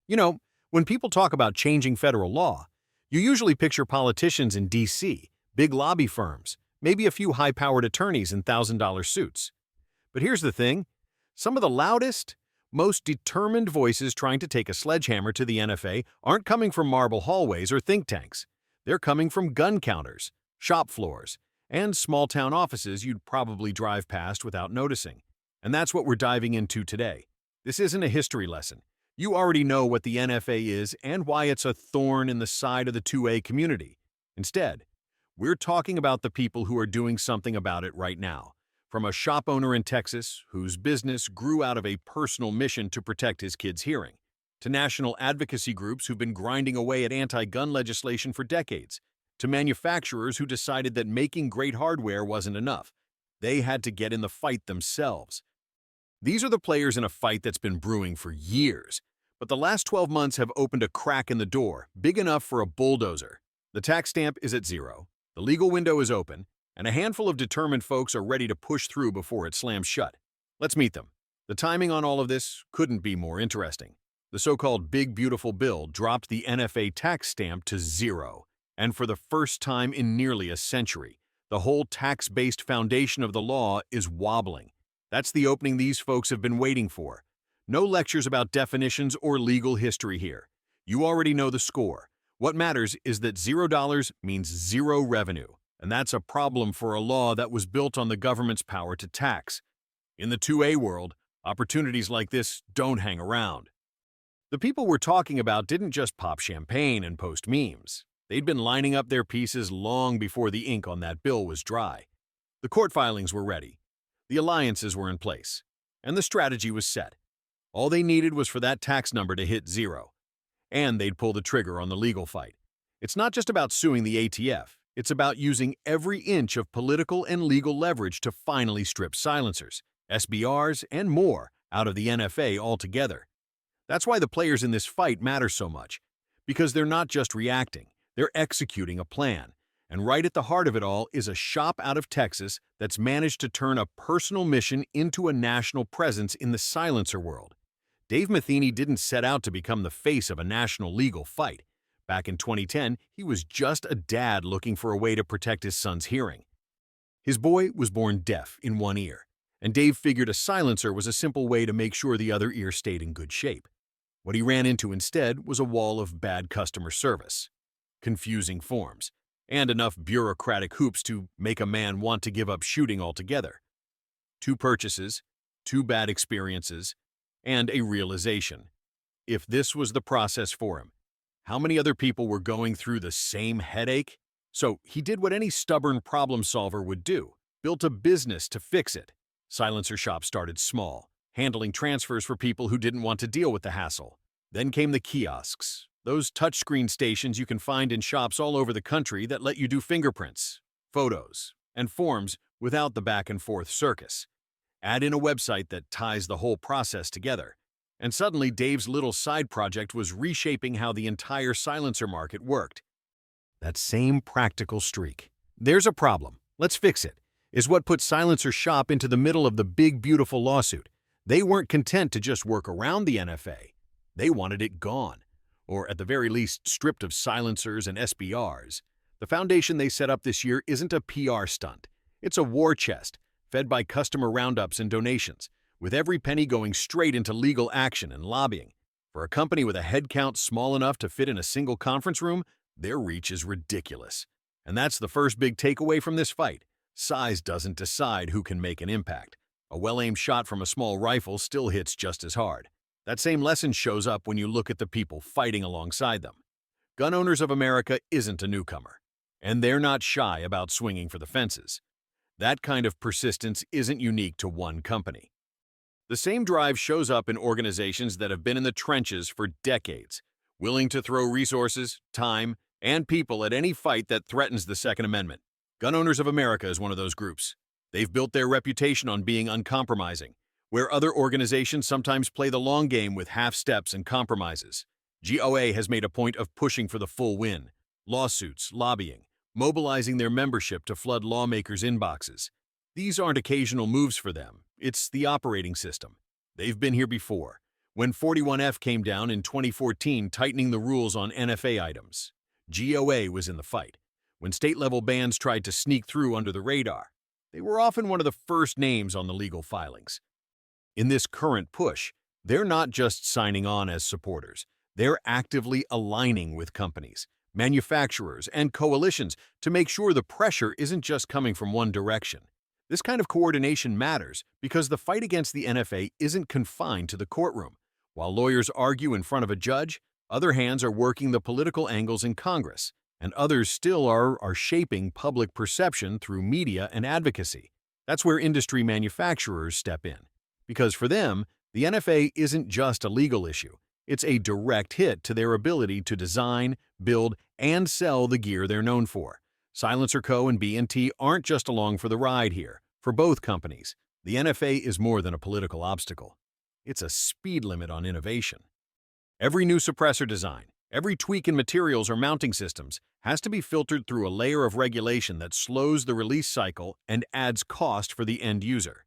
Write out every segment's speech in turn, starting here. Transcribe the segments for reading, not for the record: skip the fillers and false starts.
You know, when people talk about changing federal law, you usually picture politicians in D.C., big lobby firms, maybe a few high-powered attorneys in $1,000 suits. But here's the thing. Some of the loudest, most determined voices trying to take a sledgehammer to the NFA aren't coming from marble hallways or think tanks. They're coming from gun counters, shop floors, and small-town offices you'd probably drive past without noticing. And that's what we're diving into today. This isn't a history lesson. You already know what the NFA is and why it's a thorn in the side of the 2A community. Instead, we're talking about the people who are doing something about it right now. From a shop owner in Texas whose business grew out of a personal mission to protect his kids' hearing, to national advocacy groups who've been grinding away at anti-gun legislation for decades, to manufacturers who decided that making great hardware wasn't enough. They had to get in the fight themselves. These are the players in a fight that's been brewing for years, but the last 12 months have opened a crack in the door, big enough for a bulldozer. The tax stamp is at zero, the legal window is open, and a handful of determined folks are ready to push through before it slams shut. Let's meet them. The timing on all of this couldn't be more interesting. The so-called Big Beautiful Bill dropped the NFA tax stamp to zero, and for the first time in nearly a century, the whole tax-based foundation of the law is wobbling. That's the opening these folks have been waiting for. No lectures about definitions or legal history here. You already know the score. What matters is that $0 means zero revenue, and that's a problem for a law that was built on the government's power to tax. In the 2A world, opportunities like this don't hang around. The people we're talking about didn't just pop champagne and post memes. They'd been lining up their pieces long before the ink on that bill was dry. The court filings were ready. The alliances were in place, and the strategy was set. All they needed was for that tax number to hit zero, and they'd pull the trigger on the legal fight. It's not just about suing the ATF, it's about using every inch of political and legal leverage to finally strip silencers, SBRs, and more out of the NFA altogether. That's why the players in this fight matter so much, because they're not just reacting, they're executing a plan. And right at the heart of it all is a shop out of Texas that's managed to turn a personal mission into a national presence in the silencer world. Dave Matheny didn't set out to become the face of a national legal fight. Back in 2010, he was just a dad looking for a way to protect his son's hearing. His boy was born deaf in one ear, and Dave figured a silencer was a simple way to make sure the other ear stayed in good shape. What he ran into instead was a wall of bad customer service, confusing forms, and enough bureaucratic hoops to make a man want to give up shooting altogether. 2 purchases, 2 bad experiences, and a realization. If this was the process for him, how many other people were going through the same headache? So he did what any stubborn problem solver would do, built a business to fix it. Silencer Shop started small, handling transfers for people who didn't want to deal with the hassle. Then came the kiosks. Those touchscreen stations you can find in shops all over the country that let you do fingerprints, photos, and forms without the back-and-forth circus. Add in a website that ties the whole process together, and suddenly Dave's little side project was reshaping how the entire silencer market worked. That same practical streak. There's a problem. Let's fix it, is what put Silencer Shop into the middle of the Big Beautiful lawsuit. They weren't content to just work around the NFA. They wanted it gone, or at the very least stripped of silencers and SBRs. The foundation they set up this year isn't a PR stunt. It's a war chest, fed by customer roundups and donations, with every penny going straight into legal action and lobbying. For a company with a headcount small enough to fit in a single conference room, their reach is ridiculous. And that's the first big takeaway from this fight. Size doesn't decide who can make an impact. A well-aimed shot from a small rifle still hits just as hard. That same lesson shows up when you look at the people fighting alongside them. Gun Owners of America isn't a newcomer, and they're not shy about swinging for the fences. That kind of persistence isn't unique to one company. The same drive shows up in organizations that have been in the trenches for decades, willing to throw resources, time, and people at any fight that threatens the Second Amendment. Gun Owners of America is one of those groups. They've built their reputation on being uncompromising, where other organizations sometimes play the long game with half-steps and compromises. GOA has made a point of pushing for the full win. Lawsuits, lobbying, mobilizing their membership to flood lawmakers' inboxes. These aren't occasional moves for them. It's the operating system. They've been here before. When 41F came down in 2014 tightening the rules on NFA items, GOA was in the fight. When state-level bans tried to sneak through under the radar, they were often one of the first names on the legal filings. In this current push, they're not just signing on as supporters. They're actively aligning with companies, manufacturers, and coalitions to make sure the pressure isn't just coming from one direction. This kind of coordination matters because the fight against the NFA isn't confined to the courtroom. While lawyers argue in front of a judge, other hands are working the political angles in Congress, and others still are shaping public perception through media and advocacy. That's where industry manufacturers step in. Because for them, the NFA isn't just a legal issue. It's a direct hit to their ability to design, build, and sell the gear they're known for. SilencerCo and B&T aren't just along for the ride here. For both companies, the NFA is more than a political obstacle. It's a speed limit on innovation. Every new suppressor design, every tweak in materials or mounting systems has to be filtered through a layer of regulation that slows the release cycle and adds cost for the end user.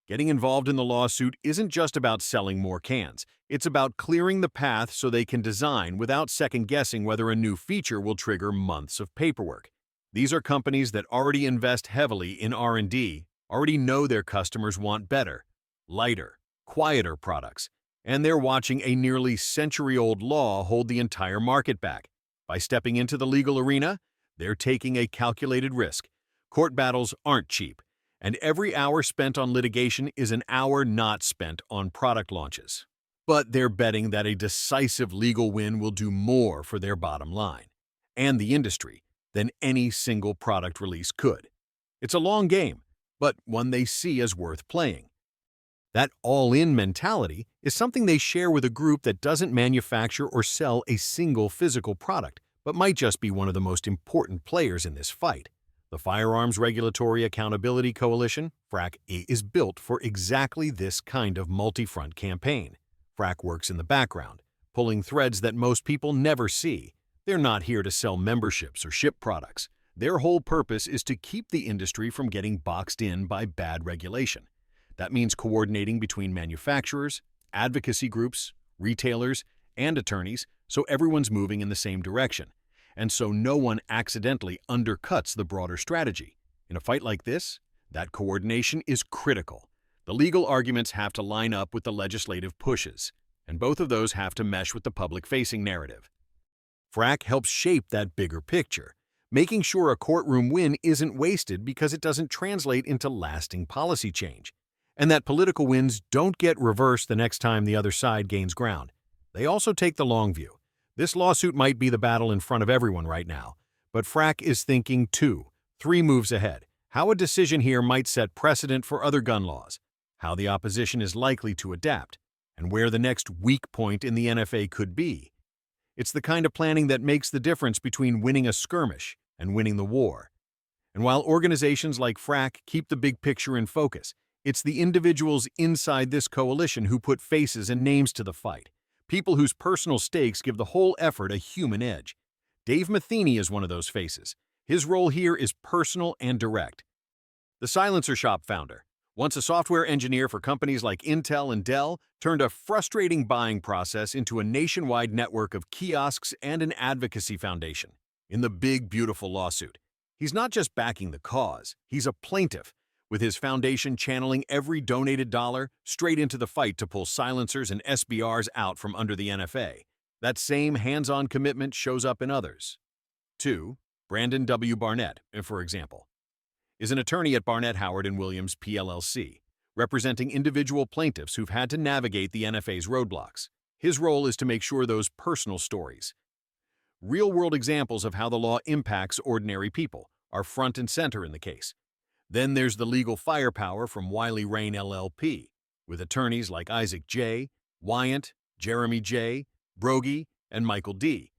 Getting involved in the lawsuit isn't just about selling more cans. It's about clearing the path so they can design without second-guessing whether a new feature will trigger months of paperwork. These are companies that already invest heavily in R&D, already know their customers want better, lighter, quieter products, and they're watching a nearly century-old law hold the entire market back. By stepping into the legal arena, they're taking a calculated risk. Court battles aren't cheap, and every hour spent on litigation is an hour not spent on product launches. But they're betting that a decisive legal win will do more for their bottom line and the industry than any single product release could. It's a long game, but one they see as worth playing. That all-in mentality is something they share with a group that doesn't manufacture or sell a single physical product, but might just be one of the most important players in this fight. The Firearms Regulatory Accountability Coalition, FRAC, is built for exactly this kind of multi-front campaign. FRAC works in the background, pulling threads that most people never see. They're not here to sell memberships or ship products. Their whole purpose is to keep the industry from getting boxed in by bad regulation. That means coordinating between manufacturers, advocacy groups, retailers, and attorneys so everyone's moving in the same direction, and so no one accidentally undercuts the broader strategy. In a fight like this, that coordination is critical. The legal arguments have to line up with the legislative pushes, and both of those have to mesh with the public-facing narrative. FRAC helps shape that bigger picture, making sure a courtroom win isn't wasted because it doesn't translate into lasting policy change, and that political wins don't get reversed the next time the other side gains ground. They also take the long view. This lawsuit might be the battle in front of everyone right now, but FRAC is thinking 2, 3 moves ahead. How a decision here might set precedent for other gun laws, how the opposition is likely to adapt, and where the next weak point in the NFA could be. It's the kind of planning that makes the difference between winning a skirmish and winning the war. And while organizations like FRAC keep the big picture in focus, it's the individuals inside this coalition who put faces and names to the fight. People whose personal stakes give the whole effort a human edge. Dave Matheny is one of those faces. His role here is personal and direct. The Silencer Shop founder, once a software engineer for companies like Intel and Dell, turned a frustrating buying process into a nationwide network of kiosks and an advocacy foundation. In the big, beautiful lawsuit, he's not just backing the cause, he's a plaintiff, with his foundation channeling every donated dollar straight into the fight to pull silencers and SBRs out from under the NFA. That same hands-on commitment shows up in others. 2. Brandon W. Barnett, for example, is an attorney at Barnett Howard & Williams PLLC, representing individual plaintiffs who've had to navigate the NFA's roadblocks. His role is to make sure those personal stories, real-world examples of how the law impacts ordinary people, are front and center in the case. Then there's the legal firepower from Wiley Rain LLP, with attorneys like Isaac J., Wyant, Jeremy J., Brogy, and Michael D.,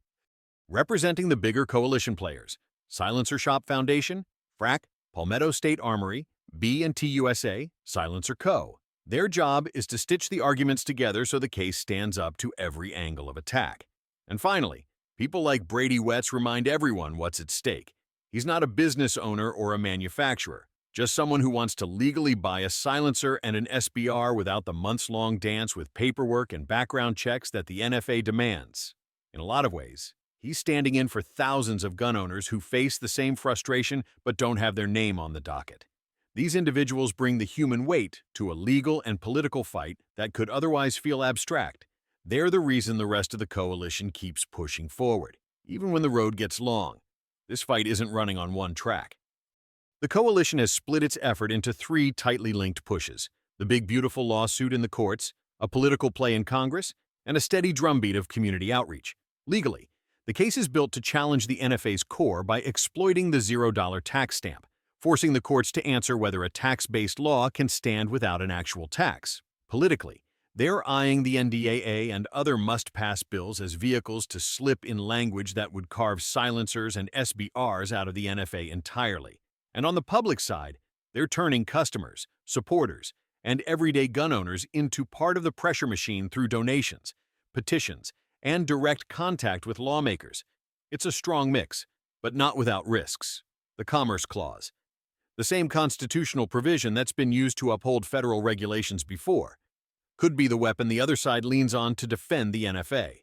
representing the bigger coalition players: Silencer Shop Foundation, FRAC, Palmetto State Armory, B&T USA, SilencerCo. Their job is to stitch the arguments together so the case stands up to every angle of attack. And finally, people like Brady Wetz remind everyone what's at stake. He's not a business owner or a manufacturer, Just someone who wants to legally buy a silencer and an SBR without the months-long dance with paperwork and background checks that the NFA demands. In a lot of ways, he's standing in for thousands of gun owners who face the same frustration but don't have their name on the docket. These individuals bring the human weight to a legal and political fight that could otherwise feel abstract. They're the reason the rest of the coalition keeps pushing forward, even when the road gets long. This fight isn't running on one track. The coalition has split its effort into three tightly linked pushes: the big beautiful lawsuit in the courts, a political play in Congress, and a steady drumbeat of community outreach. Legally, the case is built to challenge the NFA's core by exploiting the $0 tax stamp, forcing the courts to answer whether a tax-based law can stand without an actual tax. Politically, they're eyeing the NDAA and other must-pass bills as vehicles to slip in language that would carve silencers and SBRs out of the NFA entirely. And on the public side, they're turning customers, supporters, and everyday gun owners into part of the pressure machine through donations, petitions, and direct contact with lawmakers. It's a strong mix, but not without risks. The Commerce Clause, the same constitutional provision that's been used to uphold federal regulations before, could be the weapon the other side leans on to defend the NFA.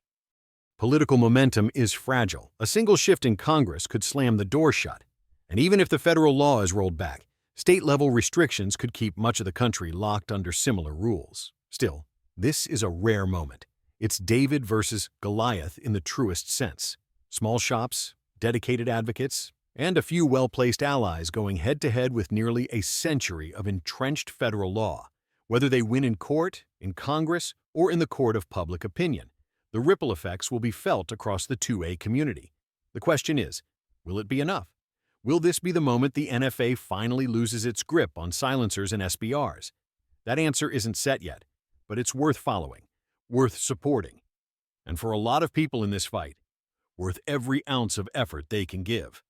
Political momentum is fragile. A single shift in Congress could slam the door shut. And even if the federal law is rolled back, state-level restrictions could keep much of the country locked under similar rules. Still, this is a rare moment. It's David versus Goliath in the truest sense. Small shops, dedicated advocates, and a few well-placed allies going head-to-head with nearly a century of entrenched federal law. Whether they win in court, in Congress, or in the court of public opinion, the ripple effects will be felt across the 2A community. The question is, will it be enough? Will this be the moment the NFA finally loses its grip on silencers and SBRs? That answer isn't set yet, but it's worth following, worth supporting, and for a lot of people in this fight, worth every ounce of effort they can give.